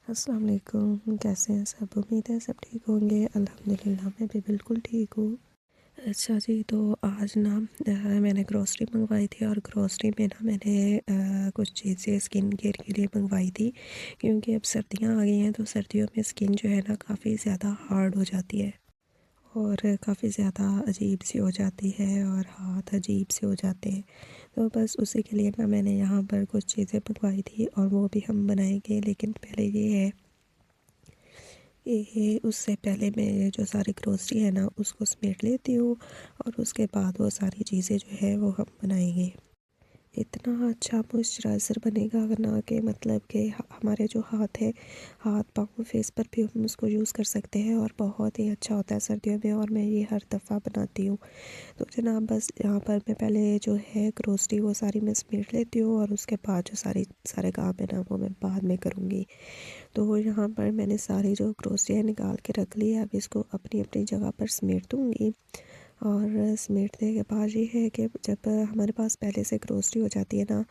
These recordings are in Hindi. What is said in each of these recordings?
अस्सलाम वालेकुम। कैसे हैं सब? उम्मीद है सब ठीक होंगे। अल्हम्दुलिल्लाह मैं भी बिल्कुल ठीक हूँ। अच्छा जी, तो आज ना मैंने ग्रॉसरी मंगवाई थी और ग्रॉसरी में ना मैंने कुछ चीज़ें स्किन केयर के लिए मंगवाई थी, क्योंकि अब सर्दियाँ आ गई हैं तो सर्दियों में स्किन जो है ना काफ़ी ज़्यादा हार्ड हो जाती है और काफ़ी ज़्यादा अजीब सी हो जाती है और हाथ अजीब से हो जाते हैं। तो बस उसी के लिए ना मैंने यहाँ पर कुछ चीज़ें मंगवाई थी और वो भी हम बनाएंगे, लेकिन पहले ये है कि उससे पहले मैं जो सारी ग्रोसरी है ना उसको समेट लेती हूँ और उसके बाद वो सारी चीज़ें जो है वो हम बनाएंगे। इतना अच्छा मॉइस्चराइज़र बनेगा ना कि मतलब कि हमारे जो हाथ है, हाथ पाँव फेस पर भी हम उसको यूज़ कर सकते हैं और बहुत ही अच्छा होता है सर्दियों में, और मैं ये हर दफ़ा बनाती हूँ। तो जनाब बस यहाँ पर मैं पहले जो है ग्रोसरी वो सारी मैं समेट लेती हूँ और उसके बाद जो सारे काम है ना वो मैं बाद में करूँगी। तो यहाँ पर मैंने सारी जो ग्रोसरी है निकाल के रख ली है। अब इसको अपनी अपनी जगह पर समेट दूँगी और समेटने के बाद ये है कि जब हमारे पास पहले से ग्रोसरी हो जाती है ना,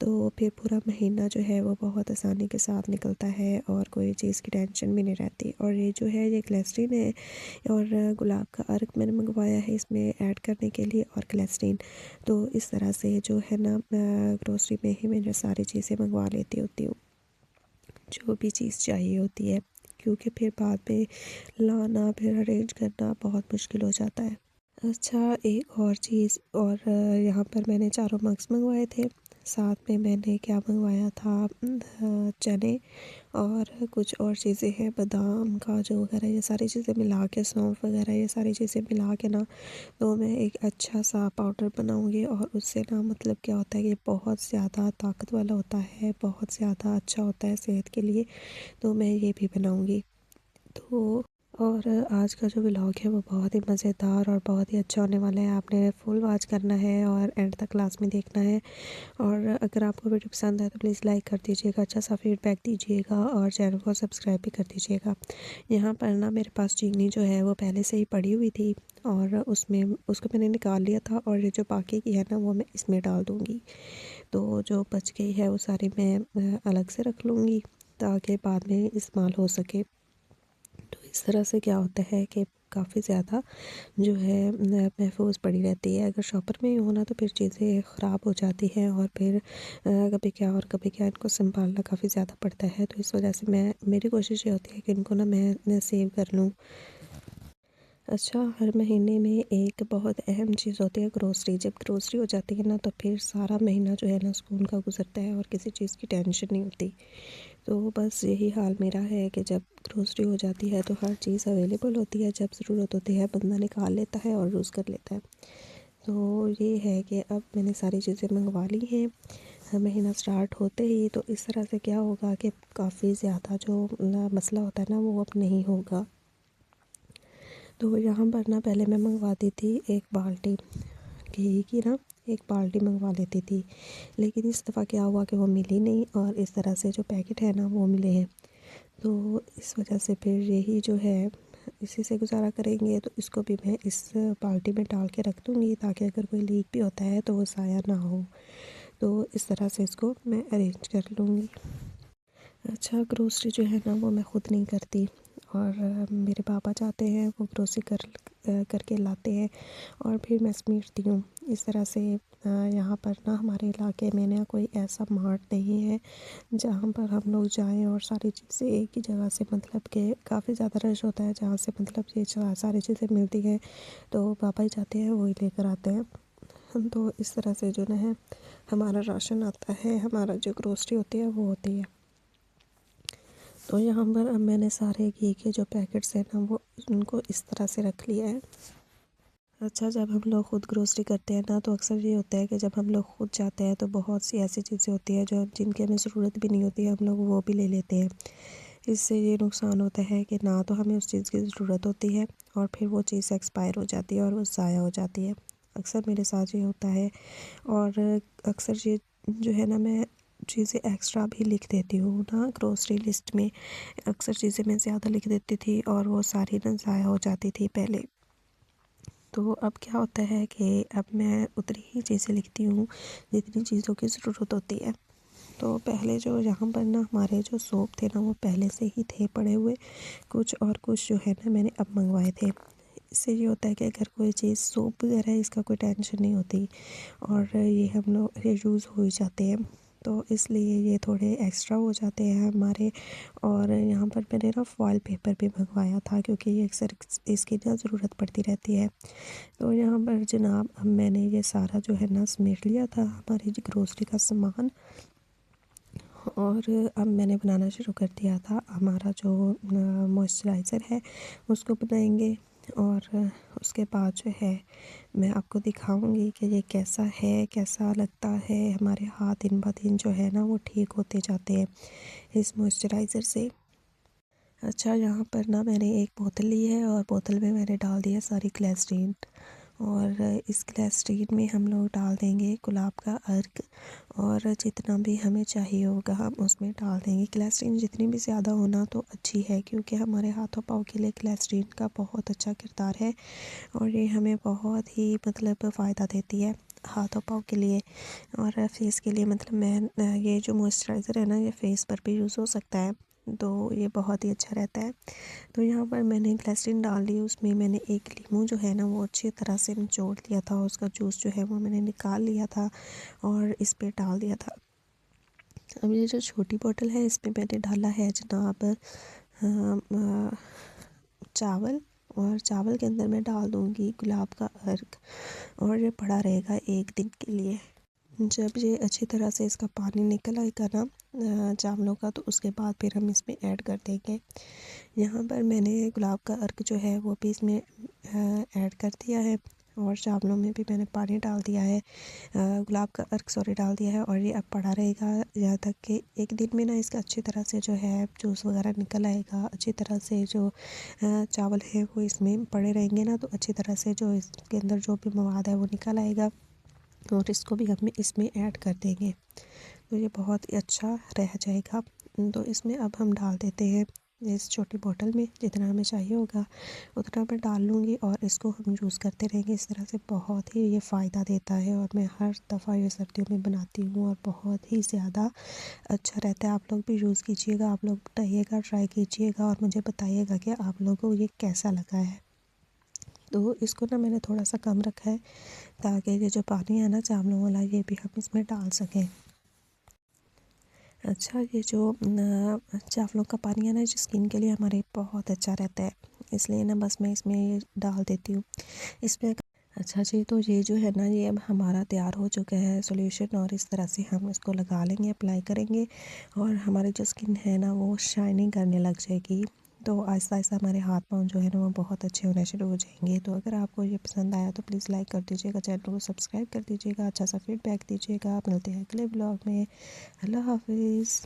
तो फिर पूरा महीना जो है वो बहुत आसानी के साथ निकलता है और कोई चीज़ की टेंशन भी नहीं रहती। और ये जो है ये ग्लिसरीन है और गुलाब का अर्क मैंने मंगवाया है इसमें ऐड करने के लिए, और ग्लिसरीन। तो इस तरह से जो है ना ग्रोसरी में ही मैं सारी चीज़ें मंगवा लेती होती हूँ, जो भी चीज़ चाहिए होती है, क्योंकि फिर बाद में लाना फिर अरेंज करना बहुत मुश्किल हो जाता है। अच्छा, एक और चीज़ और यहाँ पर मैंने चारों मग्स मंगवाए थे। साथ में मैंने क्या मंगवाया था, चने और कुछ और चीज़ें हैं, बादाम काजू वगैरह ये सारी चीज़ें मिला के, सौंफ वगैरह ये सारी चीज़ें मिला के ना, तो मैं एक अच्छा सा पाउडर बनाऊँगी और उससे ना मतलब क्या होता है कि बहुत ज़्यादा ताकत वाला होता है, बहुत ज़्यादा अच्छा होता है सेहत के लिए। तो मैं ये भी बनाऊँगी। तो और आज का जो व्लॉग है वो बहुत ही मज़ेदार और बहुत ही अच्छा होने वाला है। आपने फुल वॉच करना है और एंड तक क्लास में देखना है। और अगर आपको वीडियो पसंद आए तो प्लीज़ लाइक कर दीजिएगा, अच्छा सा फीडबैक दीजिएगा और चैनल को सब्सक्राइब भी कर दीजिएगा। यहाँ पर ना मेरे पास चीनी जो है वो पहले से ही पड़ी हुई थी और उसमें उसको मैंने निकाल लिया था, और ये जो बाकी की है ना वो मैं इसमें डाल दूँगी। तो जो बच गई है वो सारी मैं अलग से रख लूँगी ताकि बाद में इस्तेमाल हो सके। तो इस तरह से क्या होता है कि काफ़ी ज़्यादा जो है महफूज पड़ी रहती है। अगर शॉपर में ही हो ना तो फिर चीज़ें ख़राब हो जाती हैं और फिर कभी क्या और कभी क्या इनको संभालना काफ़ी ज़्यादा पड़ता है। तो इस वजह से मेरी कोशिश ये होती है कि इनको ना मैं सेव कर लूँ। अच्छा, हर महीने में एक बहुत अहम चीज़ होती है ग्रोसरी। जब ग्रोसरी हो जाती है ना तो फिर सारा महीना जो है ना सुकून का गुजरता है और किसी चीज़ की टेंशन नहीं होती। तो बस यही हाल मेरा है कि जब ग्रोसरी हो जाती है तो हर चीज़ अवेलेबल होती है, जब ज़रूरत होती है बंदा निकाल लेता है और यूज़ कर लेता है। तो ये है कि अब मैंने सारी चीज़ें मंगवा ली हैं। महीना स्टार्ट होते ही तो इस तरह से क्या होगा कि काफ़ी ज़्यादा जो मसला होता है ना वो अब नहीं होगा। तो यहाँ पर ना पहले मैं मंगवा दी थी एक बाल्टी घी की ना, एक बाल्टी मंगवा लेती थी, लेकिन इस दफ़ा क्या हुआ कि वो मिली नहीं और इस तरह से जो पैकेट है ना वो मिले हैं। तो इस वजह से फिर यही जो है इसी से गुज़ारा करेंगे। तो इसको भी मैं इस बाल्टी में डाल के रख दूँगी ताकि अगर कोई लीक भी होता है तो वो ज़ाया ना हो। तो इस तरह से इसको मैं अरेंज कर लूँगी। अच्छा, ग्रोसरी जो है ना वो मैं ख़ुद नहीं करती और मेरे पापा जाते हैं, वो ग्रोसरी करके लाते हैं और फिर मैं समेटती हूँ। इस तरह से यहाँ पर ना हमारे इलाके में ना कोई ऐसा मार्ट नहीं है जहाँ पर हम लोग जाएं और सारी चीज़ें एक ही जगह से, मतलब कि काफ़ी ज़्यादा रश होता है जहाँ से मतलब ये सारी चीज़ें मिलती हैं। तो पापा ही जाते हैं, वही लेकर आते हैं। तो इस तरह से जो ना है हमारा राशन आता है, हमारा जो ग्रोसरी होती है वो होती है। तो यहाँ पर अब मैंने सारे घी के जो पैकेट्स हैं ना वो उनको इस तरह से रख लिया है। अच्छा, जब हम लोग ख़ुद ग्रोसरी करते हैं ना तो अक्सर ये होता है कि जब हम लोग ख़ुद जाते हैं तो बहुत सी ऐसी चीज़ें होती हैं जो जिनकी हमें ज़रूरत भी नहीं होती है, हम लोग वो भी ले लेते हैं। इससे ये नुकसान होता है कि ना तो हमें उस चीज़ की ज़रूरत होती है और फिर वो चीज़ एक्सपायर हो जाती है और वो ज़ाया हो जाती है। अक्सर मेरे साथ ये होता है। और अक्सर ये जो है ना मैं चीज़ें एक्स्ट्रा भी लिख देती हूँ ना ग्रोसरी लिस्ट में। अक्सर चीज़ें मैं ज़्यादा लिख देती थी और वो सारी ना ज़ाया हो जाती थी पहले। तो अब क्या होता है कि अब मैं उतनी ही चीज़ें लिखती हूँ जितनी चीज़ों की ज़रूरत होती है। तो पहले जो यहाँ पर ना हमारे जो सोप थे ना वो पहले से ही थे पड़े हुए, कुछ और कुछ जो है ना मैंने अब मंगवाए थे। इससे ये होता है कि अगर कोई चीज़ सोप वगैरह है इसका कोई टेंशन नहीं होती, और ये हम लोग ये यूज़ हो ही जाते हैं, तो इसलिए ये थोड़े एक्स्ट्रा हो जाते हैं हमारे। और यहाँ पर मैंने ना फॉइल पेपर भी मंगवाया था, क्योंकि ये अक्सर इसकी ना ज़रूरत पड़ती रहती है। तो यहाँ पर जनाब अब मैंने ये सारा जो है ना समेट लिया था हमारी ग्रोसरी का सामान, और अब मैंने बनाना शुरू कर दिया था। हमारा जो मॉइस्चराइज़र है उसको बनाएंगे, और उसके बाद जो है मैं आपको दिखाऊंगी कि ये कैसा है, कैसा लगता है। हमारे हाथ दिन ब दिन जो है ना वो ठीक होते जाते हैं इस मॉइस्चराइज़र से। अच्छा, यहाँ पर ना मैंने एक बोतल ली है, और बोतल में मैंने डाल दिया सारी ग्लिसरीन, और इस ग्लिसरीन में हम लोग डाल देंगे गुलाब का अर्क, और जितना भी हमें चाहिए होगा हम उसमें डाल देंगे। ग्लिसरीन जितनी भी ज़्यादा होना तो अच्छी है, क्योंकि हमारे हाथों पाँव के लिए ग्लिसरीन का बहुत अच्छा किरदार है, और ये हमें बहुत ही मतलब फ़ायदा देती है हाथों पाँव के लिए और फेस के लिए। मतलब मैं ये जो मॉइस्चराइज़र है ना ये फेस पर भी यूज़ हो सकता है, तो ये बहुत ही अच्छा रहता है। तो यहाँ पर मैंने ग्लिसरीन डाल ली, उसमें मैंने एक लीमू जो है ना वो अच्छी तरह से निचोड़ लिया था, उसका जूस जो है वो मैंने निकाल लिया था और इस पे डाल दिया था। अब ये जो छोटी बोतल है इसमें मैंने डाला है जनाब चावल, और चावल के अंदर मैं डाल दूँगी गुलाब का अर्क, और ये पड़ा रहेगा 1 दिन के लिए। जब ये अच्छी तरह से इसका पानी निकल आएगा ना चावलों का, तो उसके बाद फिर हम इसमें ऐड कर देंगे। यहाँ पर मैंने गुलाब का अर्क जो है वो भी इसमें ऐड कर दिया है, और चावलों में भी मैंने पानी डाल दिया है, गुलाब का अर्क सॉरी डाल दिया है, और ये अब पड़ा रहेगा यहाँ तक कि 1 दिन में ना इसका अच्छी तरह से जो है जूस वगैरह निकल आएगा। अच्छी तरह से जो चावल है वो इसमें पड़े रहेंगे ना, तो अच्छी तरह से जो इसके अंदर जो भी मवाद है वो निकल आएगा, और इसको भी हम इसमें ऐड कर देंगे, तो ये बहुत ही अच्छा रह जाएगा। तो इसमें अब हम डाल देते हैं इस छोटी बोतल में, जितना हमें चाहिए होगा उतना मैं डाल लूँगी, और इसको हम यूज़ करते रहेंगे। इस तरह से बहुत ही ये फ़ायदा देता है, और मैं हर दफ़ा ये सर्दियों में बनाती हूँ, और बहुत ही ज़्यादा अच्छा रहता है। आप लोग भी यूज़ कीजिएगा, आप लोग बताइएगा, ट्राई कीजिएगा, और मुझे बताइएगा कि आप लोगों को ये कैसा लगा है। तो इसको ना मैंने थोड़ा सा कम रखा है, ताकि ये जो पानी है ना चावलों वाला ये भी हम इसमें डाल सकें। अच्छा, ये जो चावलों का पानी है ना जो स्किन के लिए हमारे बहुत अच्छा रहता है, इसलिए ना बस मैं इसमें ये डाल देती हूँ इसमें। अच्छा जी, तो ये जो है ना ये अब हमारा तैयार हो चुका है सॉल्यूशन, और इस तरह से हम इसको लगा लेंगे, अप्लाई करेंगे, और हमारी जो स्किन है ना वो शाइनिंग करने लग जाएगी। तो आहिस्ता आहिस्ता हमारे हाथ पाँव जो है ना वो बहुत अच्छे होने शुरू हो जाएंगे। तो अगर आपको ये पसंद आया तो प्लीज़ लाइक कर दीजिएगा, चैनल को सब्सक्राइब कर दीजिएगा, अच्छा सा फीडबैक दीजिएगा। मिलते हैं अगले ब्लॉग में। अल्लाह हाफिज़।